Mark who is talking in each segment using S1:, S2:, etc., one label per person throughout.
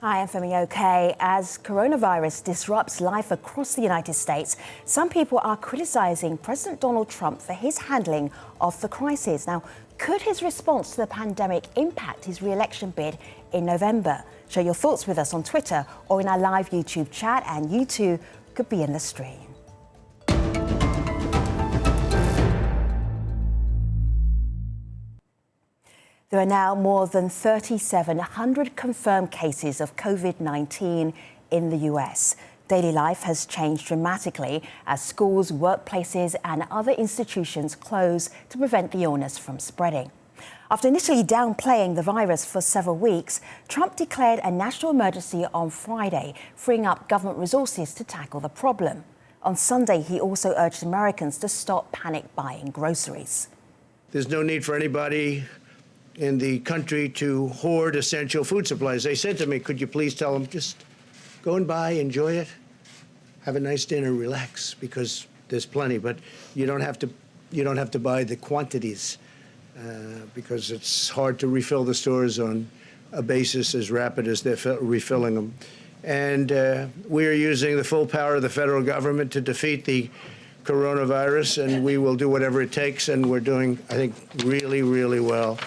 S1: Hi, I'm Femi OK. As coronavirus disrupts life across the United States, some people are criticizing President Donald Trump for his handling of the crisis. Now, could his response to the pandemic impact his re-election bid in November? Share your thoughts with us on Twitter or in our live YouTube chat, and you too could be in the stream. There are now more than 3,700 confirmed cases of COVID-19 in the US. Daily life has changed dramatically as schools, workplaces and other institutions close to prevent the illness from spreading. After initially downplaying the virus for several weeks, Trump declared a national emergency on Friday, freeing up government resources to tackle the problem. On Sunday, he also urged Americans to stop panic buying groceries.
S2: There's no need for anybody in the country to hoard essential food supplies. They said to me, could you please tell them, just go and buy, enjoy it, have a nice dinner, relax, because there's plenty, but you don't have to buy the quantities because it's hard to refill the stores on a basis as rapid as they're refilling them. And we are using the full power of the federal government to defeat the coronavirus, and we will do whatever it takes, and we're doing, I think, really, really well.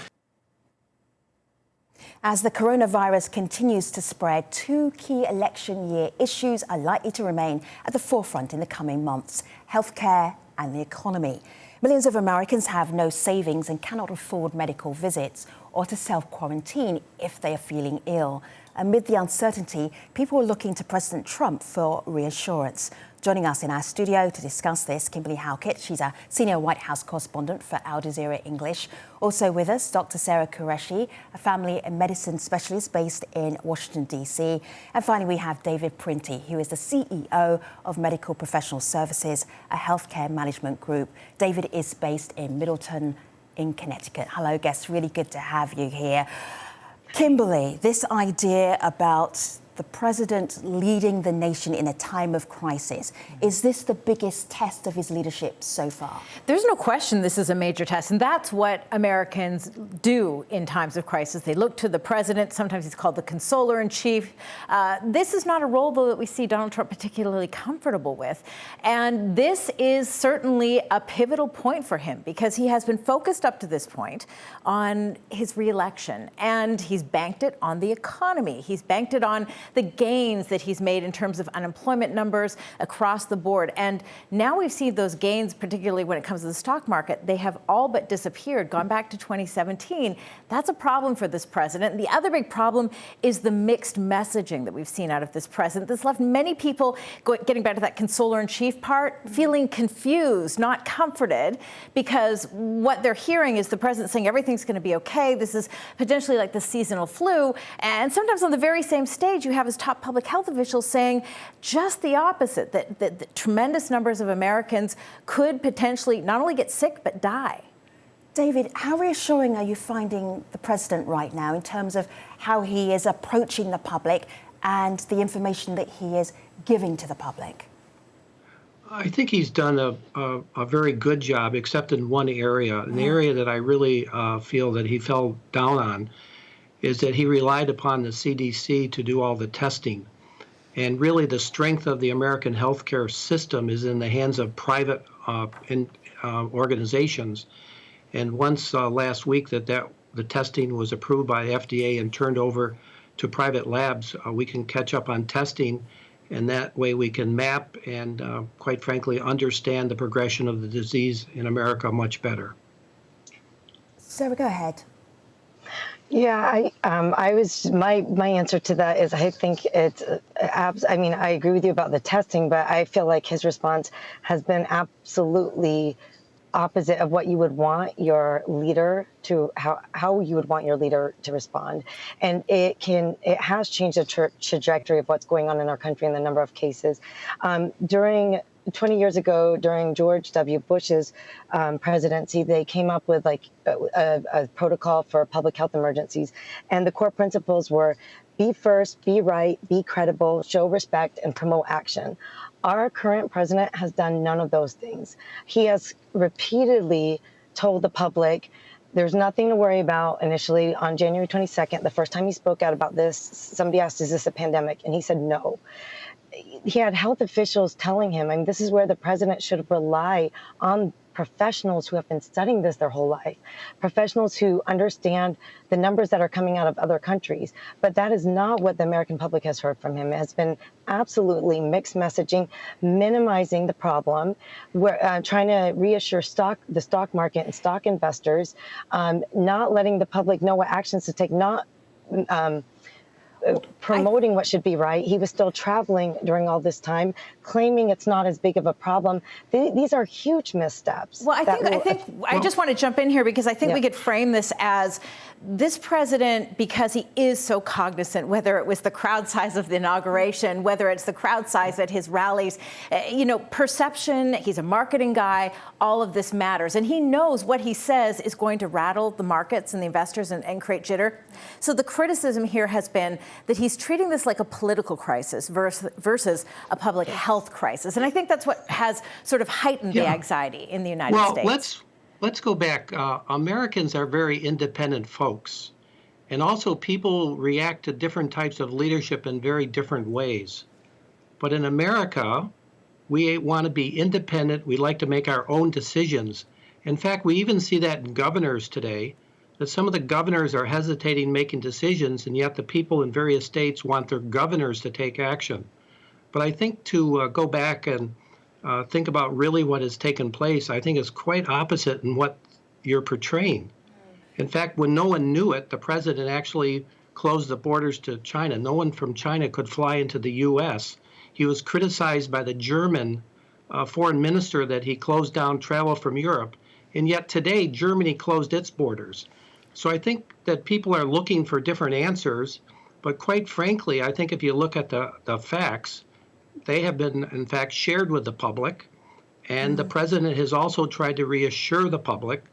S1: As the coronavirus continues to spread, two key election year issues are likely to remain at the forefront in the coming months: healthcare and the economy. Millions of Americans have no savings and cannot afford medical visits or to self-quarantine if they are feeling ill. Amid the uncertainty, people are looking to President Trump for reassurance. Joining us in our studio to discuss this, Kimberly Halkett. She's a senior White House correspondent for Al Jazeera English. Also with us, Dr. Sarah Qureshi, a family medicine specialist based in Washington, D.C. And finally, we have David Printy, who is the CEO of Medical Professional Services, a healthcare management group. David is based in Middleton in Connecticut. Hello, guests. Really good to have you here. Kimberly, this idea about the president leading the nation in a time of crisis, is this the biggest test of his leadership so far?
S3: There's no question this is a major test, and that's what Americans do in times of crisis. They look to the president. Sometimes he's called the consoler-in-chief. This is not a role, though, that we see Donald Trump particularly comfortable with. And this is certainly a pivotal point for him because he has been focused up to this point on his reelection, and he's banked it on the economy. He's banked it on the gains that he's made in terms of unemployment numbers across the board. And now we've seen those gains, particularly when it comes to the stock market, they have all but disappeared, gone back to 2017. That's a problem for this president. The other big problem is the mixed messaging that we've seen out of this president. This left many people, getting back to that consoler-in-chief part, feeling confused, not comforted, because what they're hearing is the president saying everything's going to be okay. This is potentially like the seasonal flu. And sometimes on the very same stage, you have his top public health officials saying just the opposite, that tremendous numbers of Americans could potentially not only get sick, but die.
S1: David, how reassuring are you finding the president right now in terms of how he is approaching the public and the information that he is giving to the public?
S4: I think he's done a very good job, except in one area. An area that I really feel that he fell down on is that he relied upon the CDC to do all the testing. And really the strength of the American healthcare system is in the hands of private organizations. And once last week that the testing was approved by the FDA and turned over to private labs, we can catch up on testing, and that way we can map and, quite frankly, understand the progression of the disease in America much better.
S1: Sarah, go ahead.
S5: Yeah, my answer to that is I think it's, I mean, I agree with you about the testing, but I feel like his response has been absolutely opposite of what you would want your leader to, how you would want your leader to respond. And it has changed the trajectory of what's going on in our country and the number of cases. During 20 years ago, during George W. Bush's presidency, they came up with like a protocol for public health emergencies. And the core principles were be first, be right, be credible, show respect, and promote action. Our current president has done none of those things. He has repeatedly told the public There's nothing to worry about. Initially, on January 22nd, the first time he spoke out about this, somebody asked, is this a pandemic? And he said no. He had health officials telling him, I mean, this is where the president should rely on professionals who have been studying this their whole life, professionals who understand the numbers that are coming out of other countries. But that is not what the American public has heard from him. It has been absolutely mixed messaging, minimizing the problem. We're trying to reassure the stock market and stock investors, not letting the public know what actions to take, not promoting what should be right. He was still traveling during all this time, claiming it's not as big of a problem. These are huge missteps.
S3: Well, I just want to jump in here because I think we could frame this as this president, because he is so cognizant, whether it was the crowd size of the inauguration, whether it's the crowd size at his rallies, perception, he's a marketing guy, all of this matters. And he knows what he says is going to rattle the markets and the investors and create jitter. So the criticism here has been that he's treating this like a political crisis versus a public health crisis. And I think that's what has sort of heightened the anxiety in the United States.
S4: Well, let's go back. Americans are very independent folks. And also people react to different types of leadership in very different ways. But in America, we want to be independent. We like to make our own decisions. In fact, we even see that in governors today, that some of the governors are hesitating making decisions, and yet the people in various states want their governors to take action. But I think to go back and think about really what has taken place, I think is quite opposite in what you're portraying. In fact, when no one knew it, the president actually closed the borders to China. No one from China could fly into the U.S. He was criticized by the German foreign minister that he closed down travel from Europe. And yet today, Germany closed its borders. So I think that people are looking for different answers. But quite frankly, I think if you look at the facts, they have been, in fact, shared with the public. And the president has also tried to reassure the public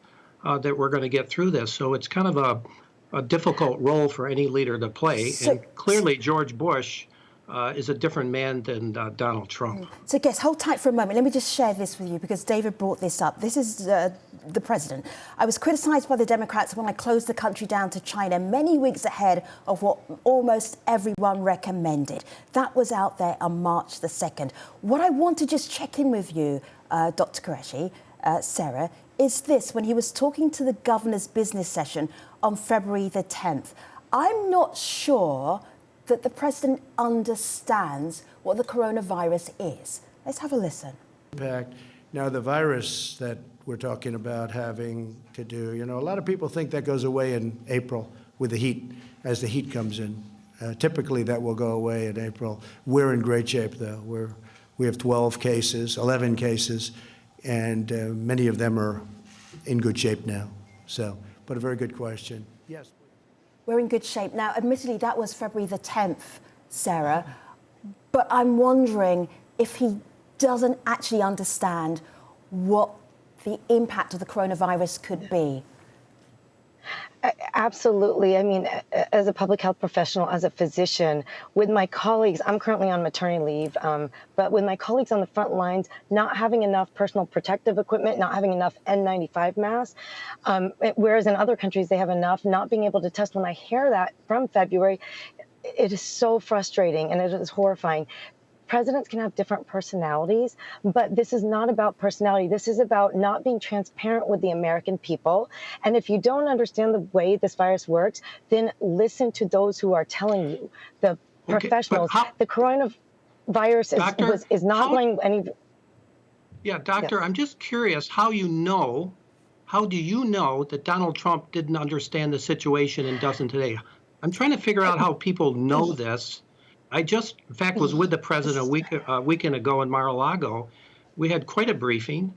S4: that we're going to get through this. So it's kind of a difficult role for any leader to play. And clearly, George Bush is a different man than Donald Trump.
S1: So, guess, hold tight for a moment. Let me just share this with you because David brought this up. This is the president. I was criticised by the Democrats when I closed the country down to China many weeks ahead of what almost everyone recommended. That was out there on March the 2nd. What I want to just check in with you, Dr. Qureshi, Sarah, is this. When he was talking to the governor's business session on February the 10th, I'm not sure that the president understands what the coronavirus is. Let's have a listen.
S2: Impact. Now, the virus that we're talking about having to do, a lot of people think that goes away in April with the heat, as the heat comes in. Typically, that will go away in April. We're in great shape, though. We have 11 cases, and many of them are in good shape now. So, but a very good question. Yes.
S1: We're in good shape. Now, admittedly, that was February the 10th, Sarah, but I'm wondering if he doesn't actually understand what the impact of the coronavirus could be.
S5: Absolutely. I mean, as a public health professional, as a physician, with my colleagues, I'm currently on maternity leave, but with my colleagues on the front lines, not having enough personal protective equipment, not having enough N95 masks, whereas in other countries they have enough, not being able to test. When I hear that from February, it is so frustrating and it is horrifying. Presidents can have different personalities, but this is not about personality. This is about not being transparent with the American people. And if you don't understand the way this virus works, then listen to those who are telling you, the professionals. The coronavirus is not going any.
S4: Yeah, Doctor, I'm just curious how do you know that Donald Trump didn't understand the situation and doesn't today? I'm trying to figure out how people know this. I just, in fact, was with the president a weekend ago in Mar-a-Lago. We had quite a briefing,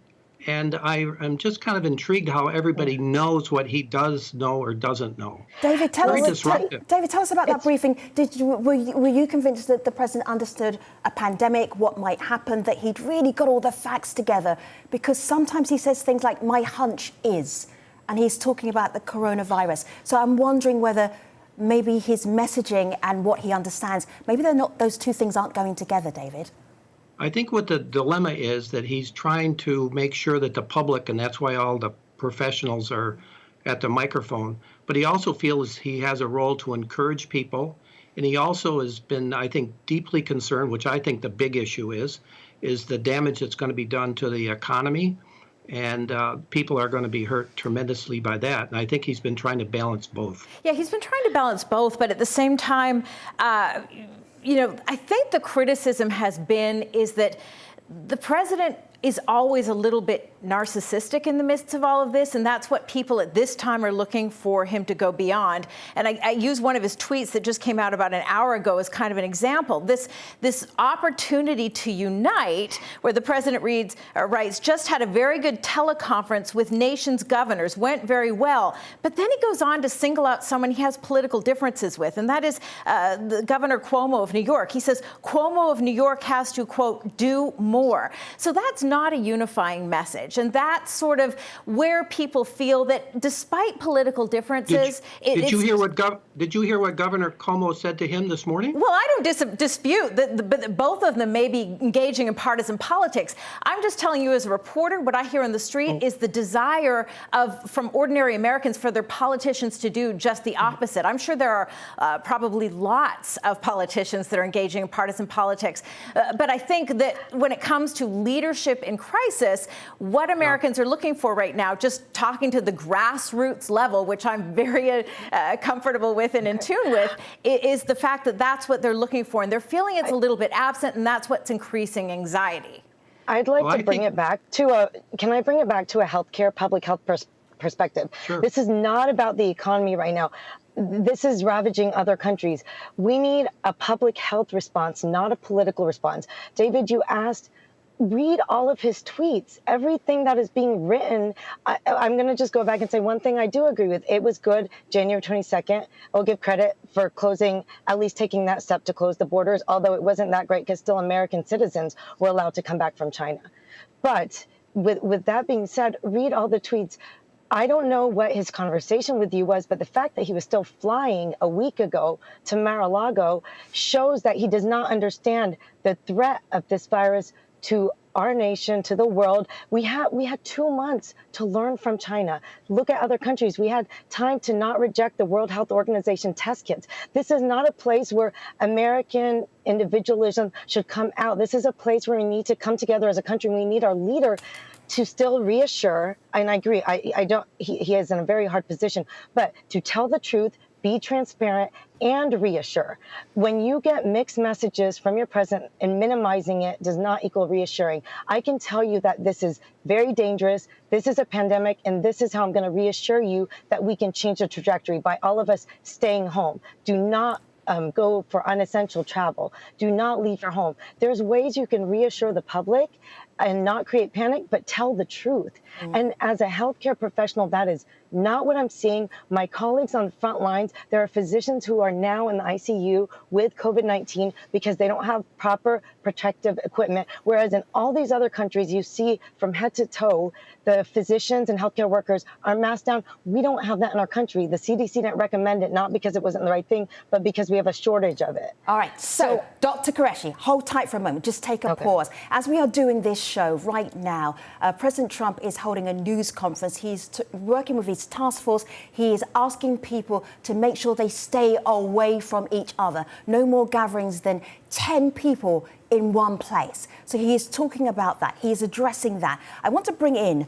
S4: and I'm just kind of intrigued how everybody knows what he does know or doesn't know.
S1: David, tell us about that briefing. Were you convinced that the president understood a pandemic, what might happen, that he'd really got all the facts together? Because sometimes he says things like, my hunch is, and he's talking about the coronavirus. So I'm wondering whether maybe his messaging and what he understands, maybe those two things aren't going together, David.
S4: I think what the dilemma is that he's trying to make sure that the public, and that's why all the professionals are at the microphone, but he also feels he has a role to encourage people. And he also has been, I think, deeply concerned, which I think the big issue is the damage that's going to be done to the economy. And people are going to be hurt tremendously by that. And I think he's been trying to balance both.
S3: Yeah, he's been trying to balance both, but at the same time, I think the criticism is that the president is always a little bit narcissistic in the midst of all of this, and that's what people at this time are looking for him to go beyond. And I use one of his tweets that just came out about an hour ago as kind of an example. This opportunity to unite, where the president writes, just had a very good teleconference with nations' governors, went very well. But then he goes on to single out someone he has political differences with, and that is the Governor Cuomo of New York. He says Cuomo of New York has to, quote, do more. So that's not a unifying message. And that's sort of where people feel that despite political differences...
S4: Did you hear what Governor Cuomo said to him this morning?
S3: Well, I don't dispute that both of them may be engaging in partisan politics. I'm just telling you as a reporter, what I hear in the street is the desire from ordinary Americans for their politicians to do just the opposite. I'm sure there are probably lots of politicians that are engaging in partisan politics. But I think that when it comes to leadership in crisis, what Americans are looking for right now, just talking to the grassroots level, which I'm very comfortable with and in tune with, is the fact that that's what they're looking for. And they're feeling it's a little bit absent, and that's what's increasing anxiety.
S5: I'd like to bring it back to a healthcare, public health perspective.
S4: Sure.
S5: This is not about the economy right now. This is ravaging other countries. We need a public health response, not a political response. David, you asked, read all of his tweets, everything that is being written. I'm going to just go back and say one thing I do agree with. It was good, January 22nd. I'll give credit for closing, at least taking that step to close the borders, although it wasn't that great because still American citizens were allowed to come back from China. But with that being said, read all the tweets. I don't know what his conversation with you was, but the fact that he was still flying a week ago to Mar-a-Lago shows that he does not understand the threat of this virus to our nation, to the world. We had 2 months to learn from China. Look at other countries. We had time to not reject the World Health Organization test kits. This is not a place where American individualism should come out. This is a place where we need to come together as a country. We need our leader to still reassure, and I agree, he is in a very hard position, but to tell the truth, be transparent, and reassure. When you get mixed messages from your president and minimizing it does not equal reassuring. I can tell you that this is very dangerous. This is a pandemic, and this is how I'm going to reassure you that we can change the trajectory by all of us staying home. Do not go for unessential travel. Do not leave your home. There's ways you can reassure the public and not create panic, but tell the truth. And as a healthcare professional, that is not what I'm seeing. My colleagues on the front lines, there are physicians who are now in the ICU with COVID-19 because they don't have proper protective equipment. Whereas in all these other countries, you see from head to toe, the physicians and healthcare workers are masked down. We don't have that in our country. The CDC didn't recommend it, not because it wasn't the right thing, but because we have a shortage of it.
S1: All right, so Dr. Qureshi, hold tight for a moment. Just take a pause. As we are doing this show right now, President Trump is holding a news conference. He's working with his task force. He is asking people to make sure they stay away from each other. No more gatherings than 10 people in one place. So he is talking about that. He is addressing that. I want to bring in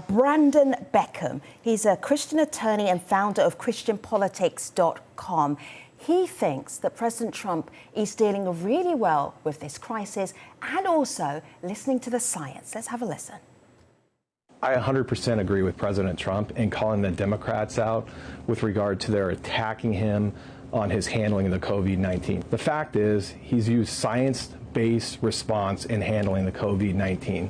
S1: Brandon Beckham. He's a Christian attorney and founder of ChristianPolitics.com. He thinks that President Trump is dealing really well with this crisis and also listening to the science. Let's have a listen.
S6: I 100% agree with President Trump in calling the Democrats out with regard to their attacking him on his handling of the COVID-19. The fact is, he's used science-based response in handling the COVID-19.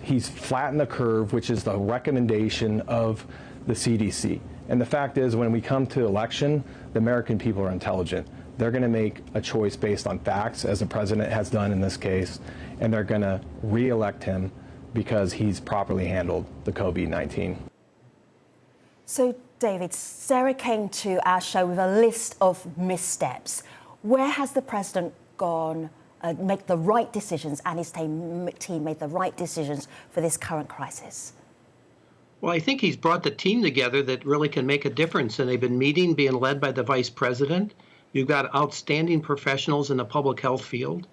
S6: He's flattened the curve, which is the recommendation of the CDC. And the fact is, when we come to election, the American people are intelligent. They're going to make a choice based on facts, as the president has done in this case, and they're going to re-elect him because he's properly handled the COVID-19.
S1: So, David, Sarah came to our show with a list of missteps. Where has the president gone, make the right decisions, and his team made the right decisions for this current crisis?
S4: Well, I think he's brought the team together that really can make a difference, and they've been meeting, being led by the vice president. You've got outstanding professionals in the public health field.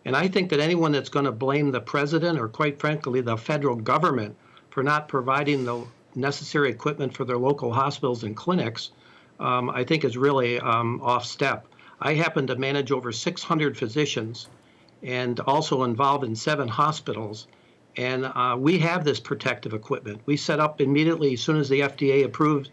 S4: And I think that anyone that's going to blame the president or, quite frankly, the federal government for not providing the necessary equipment for their local hospitals and clinics, I think is really off step. I happen to manage over 600 physicians and also involved in 7 hospitals. And we have this protective equipment. We set up immediately as soon as the FDA approved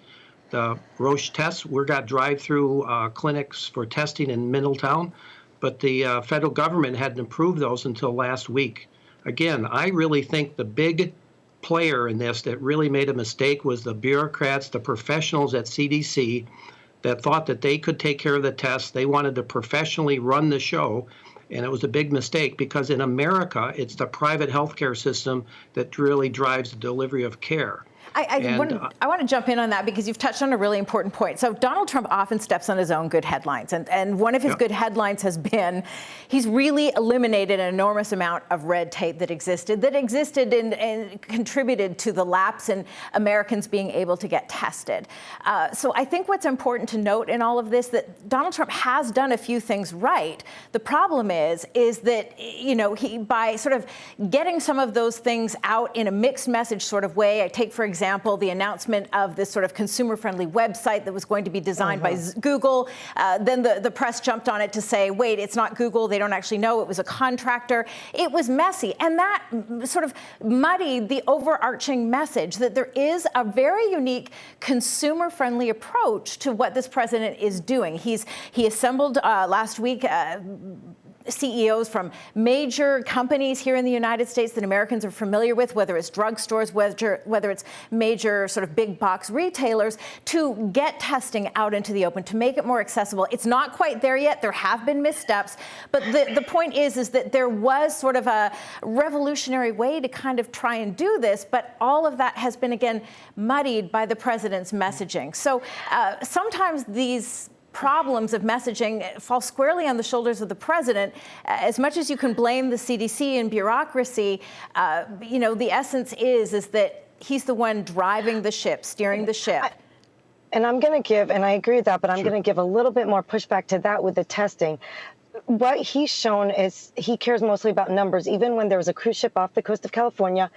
S4: the Roche tests. We got drive-through clinics for testing in Middletown, but the federal government hadn't approved those until last week. Again, I really think the big player in this that really made a mistake was the bureaucrats, the professionals at CDC that thought that they could take care of the tests. They wanted to professionally run the show. And it was a big mistake because in America, it's the private healthcare system that really drives the delivery of care.
S3: I want to jump in on that because you've touched on a really important point. So Donald Trump often steps on his own good headlines. And one of his good headlines has been he's really eliminated an enormous amount of red tape that existed and contributed to the lapse in Americans being able to get tested. So I think what's important to note in all of this that Donald Trump has done a few things right. The problem is that, you know, he by sort of getting some of those things out in a mixed message sort of way. I take, for example, the announcement of this sort of consumer-friendly website that was going to be designed by Google. Then the press jumped on it to say, wait, it's not Google. They don't actually know. It was a contractor. It was messy. And that sort of muddied the overarching message that there is a very unique consumer-friendly approach to what this president is doing. He assembled last week CEOs from major companies here in the United States that Americans are familiar with, whether it's drugstores, whether it's major sort of big box retailers, to get testing out into the open, to make it more accessible. It's not quite there yet. There have been missteps. But the point is that there was sort of a revolutionary way to kind of try and do this. But all of that has been, again, muddied by the president's messaging. So sometimes these problems of messaging fall squarely on the shoulders of the president. As much as you can blame the CDC and bureaucracy, you know, the essence is that he's the one driving the ship, steering the ship.
S5: And I'm going to give, and I agree with that, but I'm going to give a little bit more pushback to that with the testing. What he's shown is he cares mostly about numbers. Even when there was a cruise ship off the coast of California,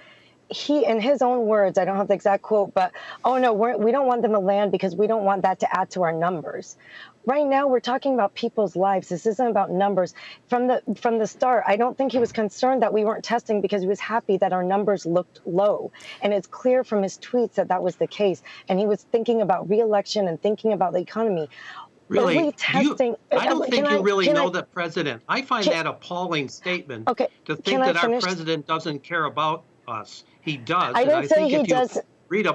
S5: he, in his own words, I don't have the exact quote, but, oh, no, we don't want them to land because we don't want that to add to our numbers. Right now, we're talking about people's lives. This isn't about numbers. From the start, I don't think he was concerned that we weren't testing because he was happy that our numbers looked low. And it's clear from his tweets that that was the case. And he was thinking about re-election and thinking about the economy.
S4: Really?
S5: Testing,
S4: I don't think you really know the president. I find that appalling statement to think that our president doesn't care about us. He does.
S5: I didn't say he does.
S4: Read a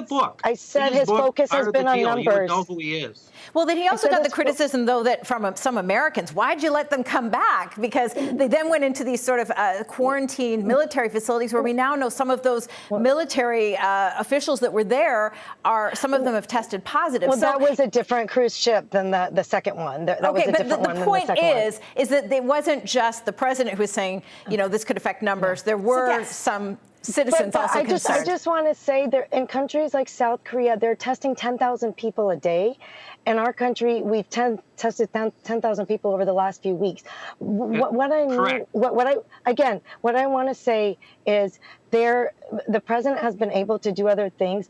S4: book.
S5: I said his focus has been on numbers.
S4: You would know who he is.
S3: Well, then he also got the criticism, though, that from some Americans, why'd you let them come back? Because they then went into these sort of quarantined military facilities where we now know some of those military officials that were there some of them have tested positive.
S5: Well, that was a different cruise ship than the second one. That was a different one than the second one.
S3: The point is that it wasn't just the president who was saying, you know, this could affect numbers. There were some citizens also concerned.
S5: I just want to say that in countries like South Korea, they're testing 10,000 people a day. In our country, we've tested 10,000 people over the last few weeks. What I want to say is the president has been able to do other things.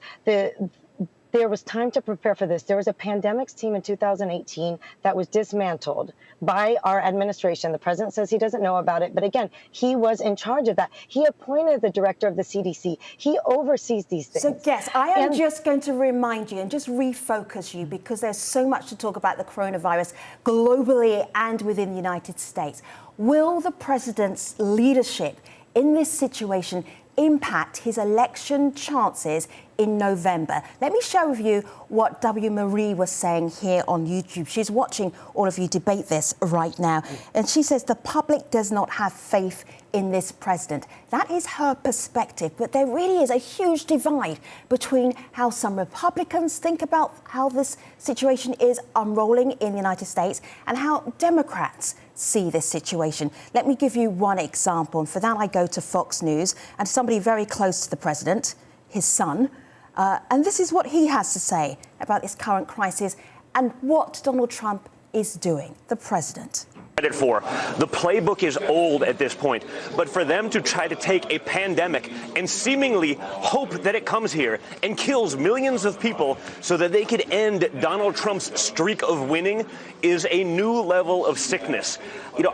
S5: There was time to prepare for this. There was a pandemics team in 2018 that was dismantled by our administration. The president says he doesn't know about it, but again, he was in charge of that. He appointed the director of the CDC. He oversees these things.
S1: So, yes, I am just going to remind you and just refocus you because there's so much to talk about the coronavirus globally and within the United States. Will the president's leadership in this situation impact his election chances in November? Let me share with you what W. Marie was saying here on YouTube. She's watching all of you debate this right now. And she says the public does not have faith in this president. That is her perspective. But there really is a huge divide between how some Republicans think about how this situation is unrolling in the United States and how Democrats see this situation. Let me give you one example. And for that, I go to Fox News and somebody very close to the president, his son, And this is what he has to say about this current crisis and what Donald Trump is doing, the president.
S7: For. The playbook is old at this point, but for them to try to take a pandemic and seemingly hope that it comes here and kills millions of people so that they could end Donald Trump's streak of winning is a new level of sickness.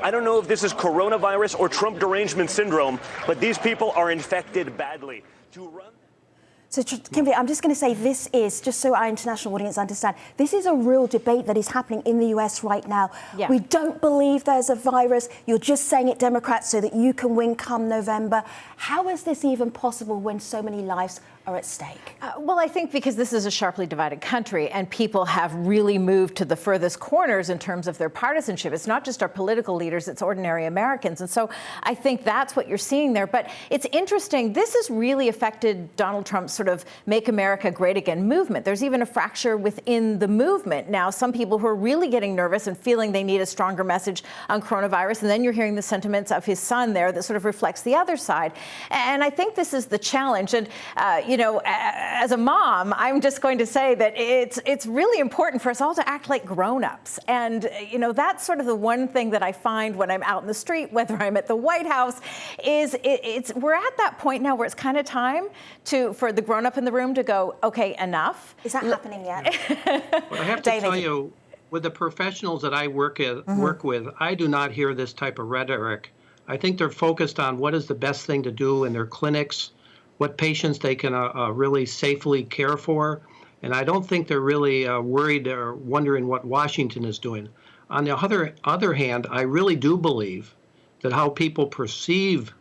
S7: I don't know if this is coronavirus or Trump derangement syndrome, but these people are infected badly.
S1: So, Kimberly, I'm just going to say this is, just so our international audience understand, this is a real debate that is happening in the US right now.
S3: Yeah.
S1: We don't believe there's a virus. You're just saying it, Democrats, so that you can win come November. How is this even possible when so many lives are at stake?
S3: Well, I think because this is a sharply divided country and people have really moved to the furthest corners in terms of their partisanship. It's not just our political leaders, it's ordinary Americans. And so I think that's what you're seeing there. But it's interesting. This has really affected Donald Trump's sort of Make America Great Again movement. There's even a fracture within the movement now. Some people who are really getting nervous and feeling they need a stronger message on coronavirus. And then you're hearing the sentiments of his son there that sort of reflects the other side. And I think this is the challenge. And, as a mom, I'm just going to say that it's really important for us all to act like grown-ups. And, that's sort of the one thing that I find when I'm out in the street, whether I'm at the White House, is we're at that point now where it's kind of time for the grown-up in the room to go, okay, enough.
S1: Is that happening yet?
S4: Well, I have to tell you, with the professionals that I work with, I do not hear this type of rhetoric. I think they're focused on what is the best thing to do in their clinics, what patients they can really safely care for. And I don't think they're really worried or wondering what Washington is doing. On the other hand, I really do believe that how people perceive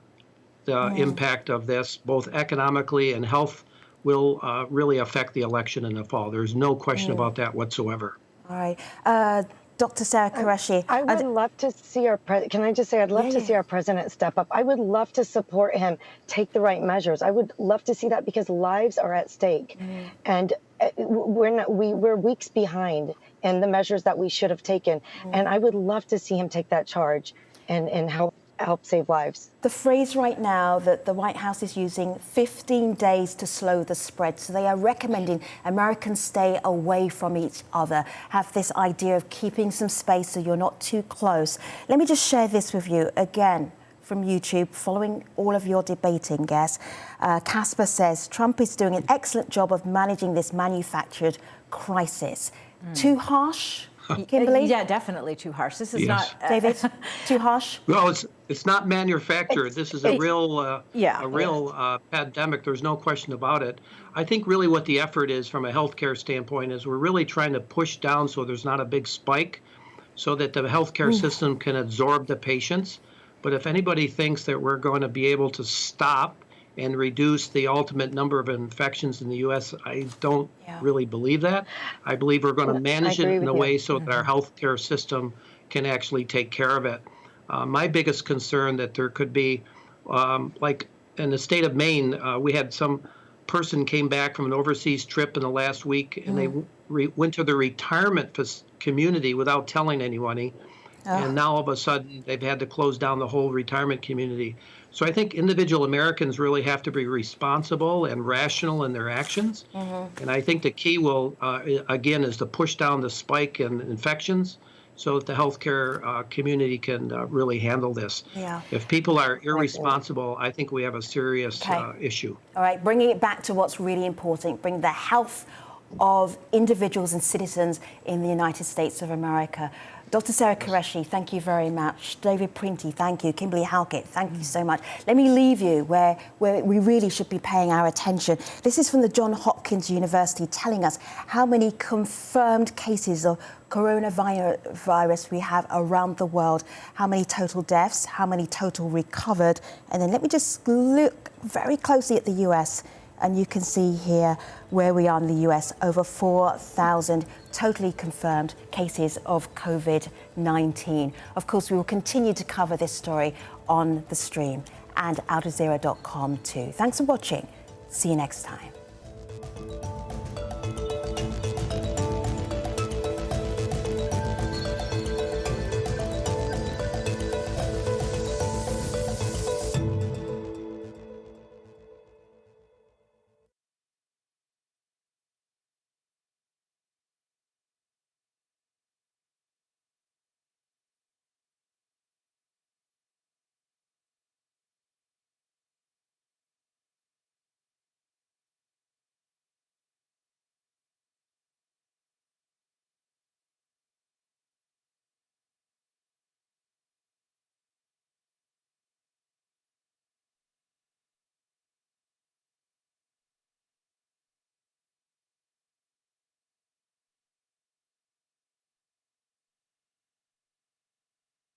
S4: the impact of this, both economically and health, will really affect the election in the fall. There's no question about that whatsoever.
S1: All right. Dr. Sarah Qureshi.
S5: I would love to see can I just say, I'd love to see our president step up. I would love to support him, take the right measures. I would love to see that because lives are at stake. And we're weeks behind in the measures that we should have taken. And I would love to see him take that charge and help save lives.
S1: The phrase right now that the White House is using, 15 days to slow the spread. So they are recommending Americans stay away from each other, have this idea of keeping some space so you're not too close. Let me just share this with you again from YouTube, following all of your debating guests. Casper says, Trump is doing an excellent job of managing this manufactured crisis. Too harsh? Kimberly?
S3: Yeah, definitely too harsh. This is not...
S1: David, too harsh?
S4: Well, it's not manufactured. This is a real pandemic. There's no question about it. I think really what the effort is from a healthcare standpoint is we're really trying to push down so there's not a big spike so that the healthcare system can absorb the patients. But if anybody thinks that we're going to be able to stop and reduce the ultimate number of infections in the U.S., I don't really believe that. I believe we're going to manage it in a way so that our healthcare system can actually take care of it. My biggest concern that there could be, like in the state of Maine, we had some person came back from an overseas trip in the last week, and they went to the retirement community without telling anybody. And now all of a sudden they've had to close down the whole retirement community. So I think individual Americans really have to be responsible and rational in their actions. And I think the key will, again, is to push down the spike in infections so that the healthcare community can really handle this. If people are irresponsible, I think we have a serious issue.
S1: All right, bringing it back to what's really important, bring the health of individuals and citizens in the United States of America. Dr. Sarah Qureshi, thank you very much. David Printy, thank you. Kimberly Halkett, thank you so much. Let me leave you where we really should be paying our attention. This is from the Johns Hopkins University telling us how many confirmed cases of coronavirus we have around the world, how many total deaths, how many total recovered. And then let me just look very closely at the US. And you can see here where we are in the US, over 4,000 totally confirmed cases of COVID-19. Of course, we will continue to cover this story on the stream and ajstream.com too. Thanks for watching. See you next time.